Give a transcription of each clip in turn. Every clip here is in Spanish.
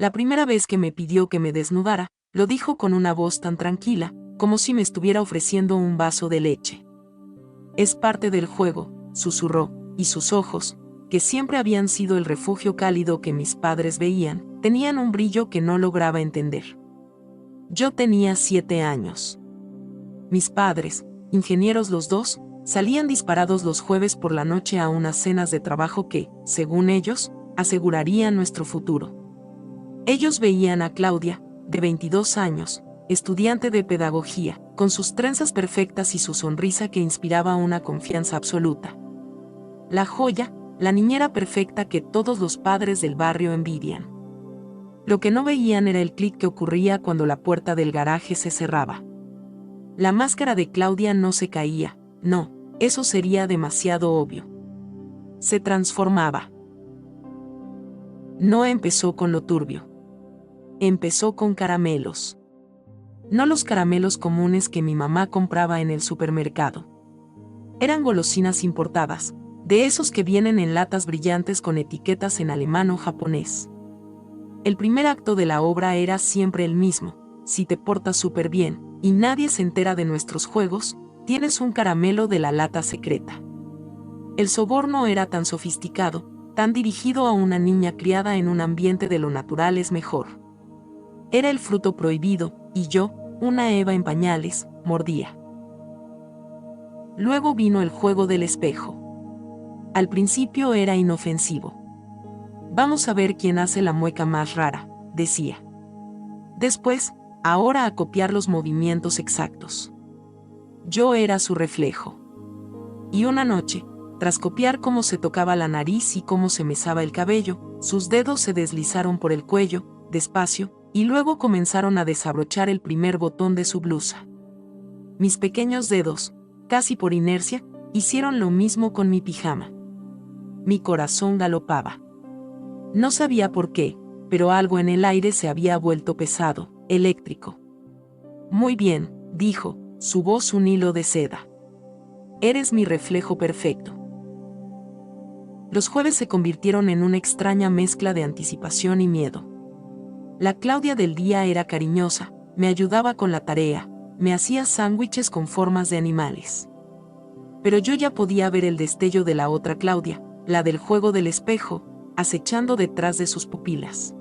La primera vez que me pidió que me desnudara, lo dijo con una voz tan tranquila, como si me estuviera ofreciendo un vaso de leche. Es parte del juego, susurró, y sus ojos, que siempre habían sido el refugio cálido que mis padres veían, tenían un brillo que no lograba entender. Yo tenía 7 años. Mis padres, ingenieros los dos, salían disparados los jueves por la noche a unas cenas de trabajo que, según ellos, asegurarían nuestro futuro. Ellos veían a Claudia, de 22 años, estudiante de pedagogía, con sus trenzas perfectas y su sonrisa que inspiraba una confianza absoluta. La joya, la niñera perfecta que todos los padres del barrio envidian. Lo que no veían era el clic que ocurría cuando la puerta del garaje se cerraba. La máscara de Claudia no se caía, no, eso sería demasiado obvio. Se transformaba. No empezó con lo turbio. Empezó con caramelos. No los caramelos comunes que mi mamá compraba en el supermercado. Eran golosinas importadas, de esos que vienen en latas brillantes con etiquetas en alemán o japonés. El primer acto de la obra era siempre el mismo: si te portas súper bien, y nadie se entera de nuestros juegos, tienes un caramelo de la lata secreta. El soborno era tan sofisticado, tan dirigido a una niña criada en un ambiente de lo natural es mejor. Era el fruto prohibido, y yo, una Eva en pañales, mordía. Luego vino el juego del espejo. Al principio era inofensivo. Vamos a ver quién hace la mueca más rara, decía. Después, ahora a copiar los movimientos exactos. Yo era su reflejo. Y una noche, tras copiar cómo se tocaba la nariz y cómo se mesaba el cabello, sus dedos se deslizaron por el cuello, despacio, y luego comenzaron a desabrochar el primer botón de su blusa. Mis pequeños dedos, casi por inercia, hicieron lo mismo con mi pijama. Mi corazón galopaba. No sabía por qué, pero algo en el aire se había vuelto pesado, eléctrico. Muy bien, dijo, su voz un hilo de seda. Eres mi reflejo perfecto. Los jueves se convirtieron en una extraña mezcla de anticipación y miedo. La Claudia del día era cariñosa, me ayudaba con la tarea, me hacía sándwiches con formas de animales. Pero yo ya podía ver el destello de la otra Claudia, la del juego del espejo, acechando detrás de sus pupilas.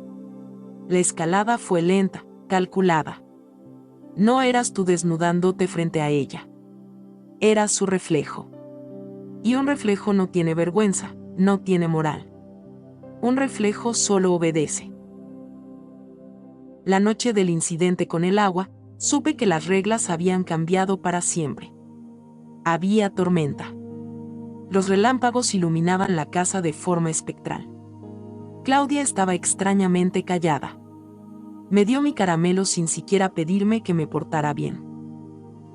La escalada fue lenta, calculada. No eras tú desnudándote frente a ella. Eras su reflejo. Y un reflejo no tiene vergüenza, no tiene moral. Un reflejo solo obedece. La noche del incidente con el agua, supe que las reglas habían cambiado para siempre. Había tormenta. Los relámpagos iluminaban la casa de forma espectral. Claudia estaba extrañamente callada. Me dio mi caramelo sin siquiera pedirme que me portara bien.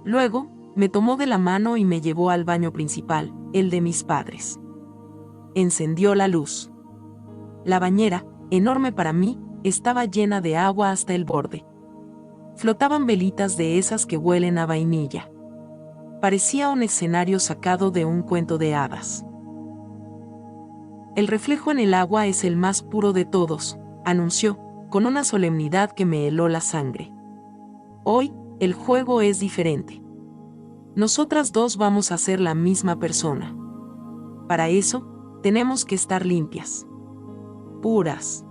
Luego, me tomó de la mano y me llevó al baño principal, el de mis padres. Encendió la luz. La bañera, enorme para mí, estaba llena de agua hasta el borde. Flotaban velitas de esas que huelen a vainilla. Parecía un escenario sacado de un cuento de hadas. El reflejo en el agua es el más puro de todos, anunció, con una solemnidad que me heló la sangre. Hoy, el juego es diferente. Nosotras dos vamos a ser la misma persona. Para eso, tenemos que estar limpias. Puras.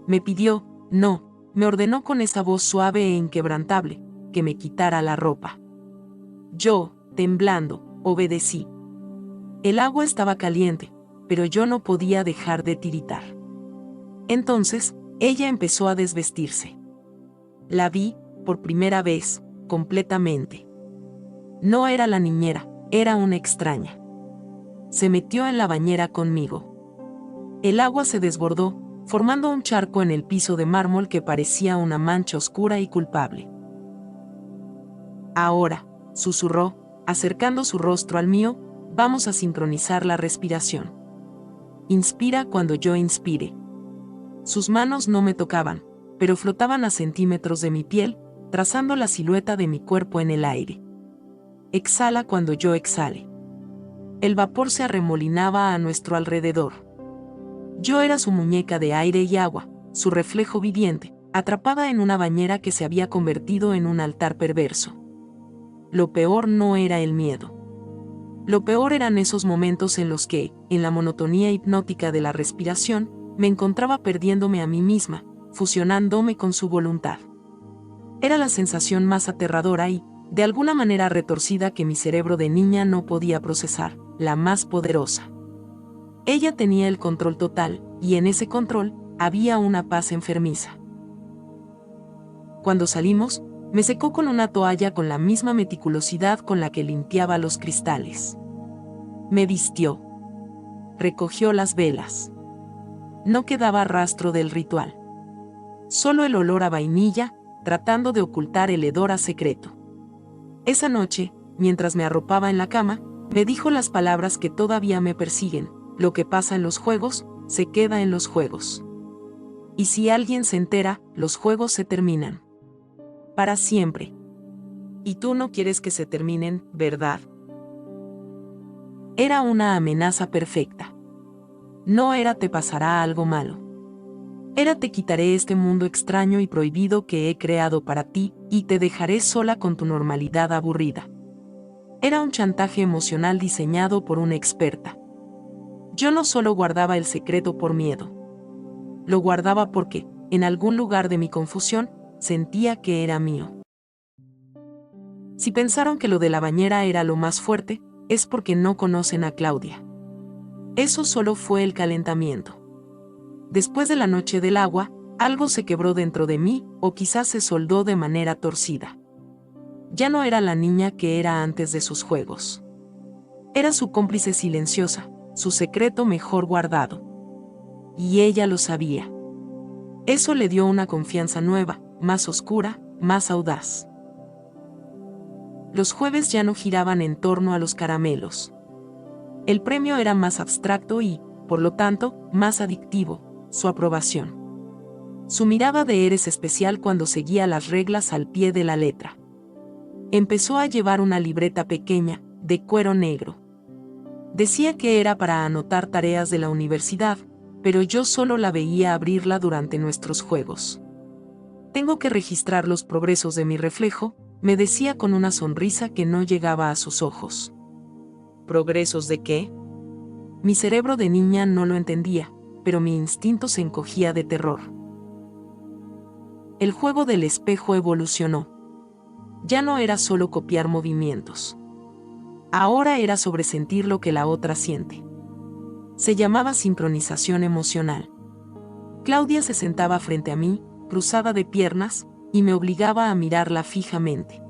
Me pidió, no, me ordenó con esa voz suave e inquebrantable, que me quitara la ropa. Yo, temblando, obedecí. El agua estaba caliente, pero yo no podía dejar de tiritar. Entonces, ella empezó a desvestirse. La vi, por primera vez, completamente. No era la niñera, era una extraña. Se metió en la bañera conmigo. El agua se desbordó, formando un charco en el piso de mármol que parecía una mancha oscura y culpable. Ahora, susurró, acercando su rostro al mío, vamos a sincronizar la respiración. Inspira cuando yo inspire. Sus manos no me tocaban, pero flotaban a centímetros de mi piel, trazando la silueta de mi cuerpo en el aire. Exhala cuando yo exhale. El vapor se arremolinaba a nuestro alrededor. Yo era su muñeca de aire y agua, su reflejo viviente, atrapada en una bañera que se había convertido en un altar perverso. Lo peor no era el miedo. Lo peor eran esos momentos en los que, en la monotonía hipnótica de la respiración, me encontraba perdiéndome a mí misma, fusionándome con su voluntad. Era la sensación más aterradora y, de alguna manera retorcida que mi cerebro de niña no podía procesar, la más poderosa. Ella tenía el control total, y en ese control, había una paz enfermiza. Cuando salimos, me secó con una toalla con la misma meticulosidad con la que limpiaba los cristales. Me vistió. Recogió las velas. No quedaba rastro del ritual. Solo el olor a vainilla, tratando de ocultar el hedor a secreto. Esa noche, mientras me arropaba en la cama, me dijo las palabras que todavía me persiguen: lo que pasa en los juegos, se queda en los juegos. Y si alguien se entera, los juegos se terminan. Para siempre. Y tú no quieres que se terminen, ¿verdad? Era una amenaza perfecta. No era te pasará algo malo. Era te quitaré este mundo extraño y prohibido que he creado para ti, y te dejaré sola con tu normalidad aburrida. Era un chantaje emocional diseñado por una experta. Yo no solo guardaba el secreto por miedo. Lo guardaba porque, en algún lugar de mi confusión, sentía que era mío. Si pensaron que lo de la bañera era lo más fuerte, es porque no conocen a Claudia. Eso solo fue el calentamiento. Después de la noche del agua, algo se quebró dentro de mí, o quizás se soldó de manera torcida. Ya no era la niña que era antes de sus juegos. Era su cómplice silenciosa, su secreto mejor guardado. Y ella lo sabía. Eso le dio una confianza nueva, más oscura, más audaz. Los jueves ya no giraban en torno a los caramelos. El premio era más abstracto y, por lo tanto, más adictivo: su aprobación. Su mirada de eres especial cuando seguía las reglas al pie de la letra. Empezó a llevar una libreta pequeña, de cuero negro. Decía que era para anotar tareas de la universidad, pero yo solo la veía abrirla durante nuestros juegos. Tengo que registrar los progresos de mi reflejo, me decía con una sonrisa que no llegaba a sus ojos. ¿Progresos de qué? Mi cerebro de niña no lo entendía, pero mi instinto se encogía de terror. El juego del espejo evolucionó. Ya no era solo copiar movimientos. Ahora era sobresentir lo que la otra siente. Se llamaba sincronización emocional. Claudia se sentaba frente a mí, cruzada de piernas, y me obligaba a mirarla fijamente.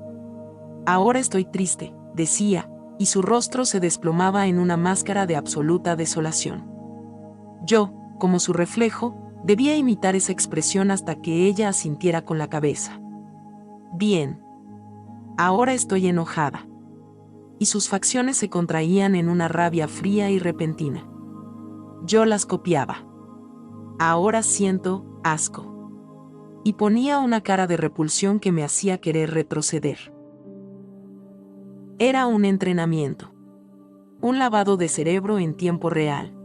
Ahora estoy triste, decía, y su rostro se desplomaba en una máscara de absoluta desolación. Yo, como su reflejo, debía imitar esa expresión hasta que ella asintiera con la cabeza. Bien. Ahora estoy enojada. Y sus facciones se contraían en una rabia fría y repentina. Yo las copiaba. Ahora siento asco. Y ponía una cara de repulsión que me hacía querer retroceder. Era un entrenamiento. Un lavado de cerebro en tiempo real.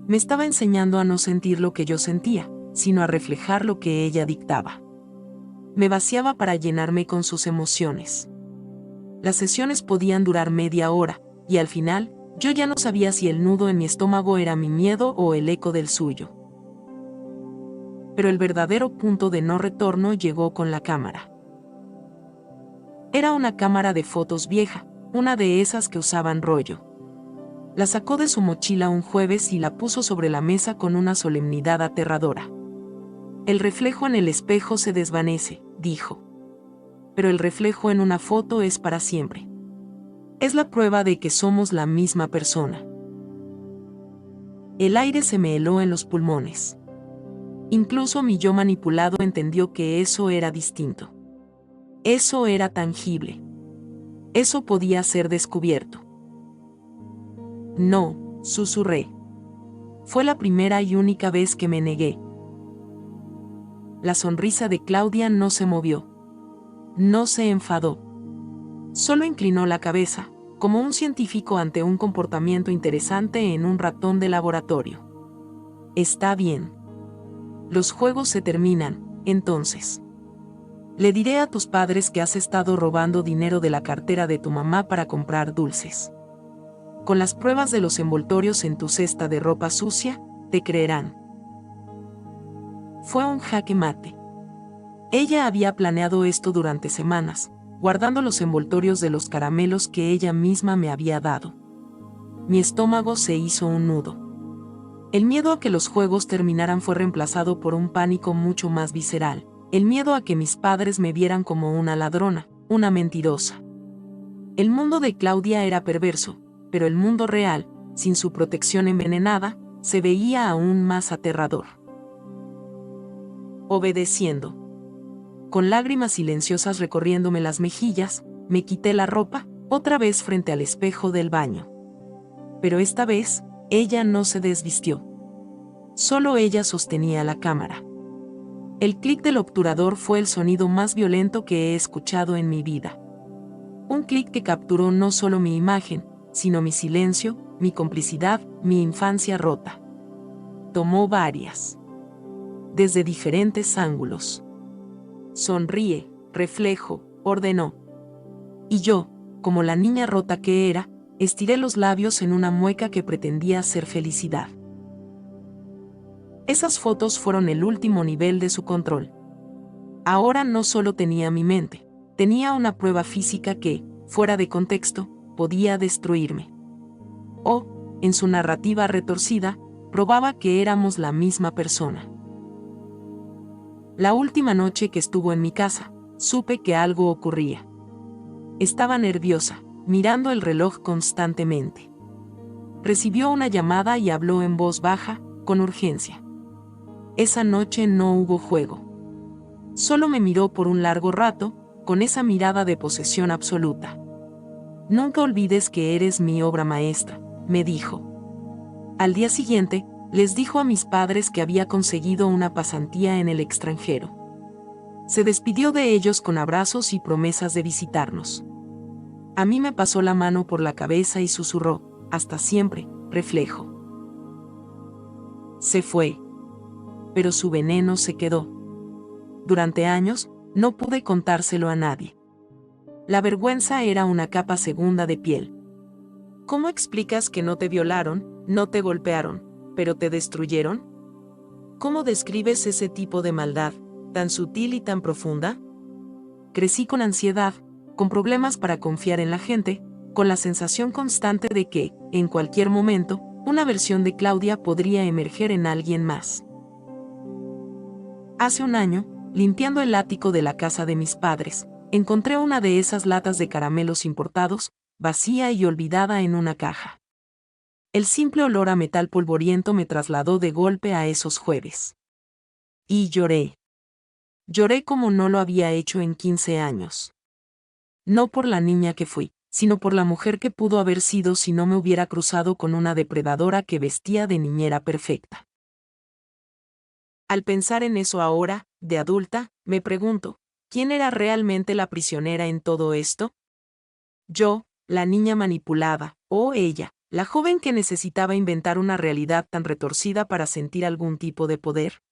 Me estaba enseñando a no sentir lo que yo sentía, sino a reflejar lo que ella dictaba. Me vaciaba para llenarme con sus emociones. Las sesiones podían durar media hora, y al final, yo ya no sabía si el nudo en mi estómago era mi miedo o el eco del suyo. Pero el verdadero punto de no retorno llegó con la cámara. Era una cámara de fotos vieja, una de esas que usaban rollo. La sacó de su mochila un jueves y la puso sobre la mesa con una solemnidad aterradora. El reflejo en el espejo se desvanece, dijo. Pero el reflejo en una foto es para siempre. Es la prueba de que somos la misma persona. El aire se me heló en los pulmones. Incluso mi yo manipulado entendió que eso era distinto. Eso era tangible. Eso podía ser descubierto. No, susurré. Fue la primera y única vez que me negué. La sonrisa de Claudia no se movió. No se enfadó. Solo inclinó la cabeza, como un científico ante un comportamiento interesante en un ratón de laboratorio. Está bien. Los juegos se terminan, entonces. Le diré a tus padres que has estado robando dinero de la cartera de tu mamá para comprar dulces. Con las pruebas de los envoltorios en tu cesta de ropa sucia, te creerán. Fue un jaque mate. Ella había planeado esto durante semanas, guardando los envoltorios de los caramelos que ella misma me había dado. Mi estómago se hizo un nudo. El miedo a que los juegos terminaran fue reemplazado por un pánico mucho más visceral, el miedo a que mis padres me vieran como una ladrona, una mentirosa. El mundo de Claudia era perverso, pero el mundo real, sin su protección envenenada, se veía aún más aterrador. Obedeciendo. Con lágrimas silenciosas recorriéndome las mejillas, me quité la ropa, otra vez frente al espejo del baño. Pero esta vez, ella no se desvistió. Solo ella sostenía la cámara. El clic del obturador fue el sonido más violento que he escuchado en mi vida. Un clic que capturó no solo mi imagen, sino mi silencio, mi complicidad, mi infancia rota. Tomó varias. Desde diferentes ángulos. Sonríe, reflejo, ordenó. Y yo, como la niña rota que era, estiré los labios en una mueca que pretendía ser felicidad. Esas fotos fueron el último nivel de su control. Ahora no solo tenía mi mente, tenía una prueba física que, fuera de contexto, podía destruirme. O, en su narrativa retorcida, probaba que éramos la misma persona. La última noche que estuvo en mi casa, supe que algo ocurría. Estaba nerviosa, mirando el reloj constantemente. Recibió una llamada y habló en voz baja, con urgencia. Esa noche no hubo juego. Solo me miró por un largo rato, con esa mirada de posesión absoluta. Nunca olvides que eres mi obra maestra, me dijo. Al día siguiente, les dijo a mis padres que había conseguido una pasantía en el extranjero. Se despidió de ellos con abrazos y promesas de visitarnos. A mí me pasó la mano por la cabeza y susurró, hasta siempre, reflejo. Se fue. Pero su veneno se quedó. Durante años, no pude contárselo a nadie. La vergüenza era una capa segunda de piel. ¿Cómo explicas que no te violaron, no te golpearon, pero te destruyeron? ¿Cómo describes ese tipo de maldad, tan sutil y tan profunda? Crecí con ansiedad, con problemas para confiar en la gente, con la sensación constante de que, en cualquier momento, una versión de Claudia podría emerger en alguien más. Hace un año, limpiando el ático de la casa de mis padres, encontré una de esas latas de caramelos importados, vacía y olvidada en una caja. El simple olor a metal polvoriento me trasladó de golpe a esos jueves. Y lloré. Lloré como no lo había hecho en 15 años. No por la niña que fui, sino por la mujer que pudo haber sido si no me hubiera cruzado con una depredadora que vestía de niñera perfecta. Al pensar en eso ahora, de adulta, me pregunto, ¿quién era realmente la prisionera en todo esto? Yo, la niña manipulada, o ella, la joven que necesitaba inventar una realidad tan retorcida para sentir algún tipo de poder.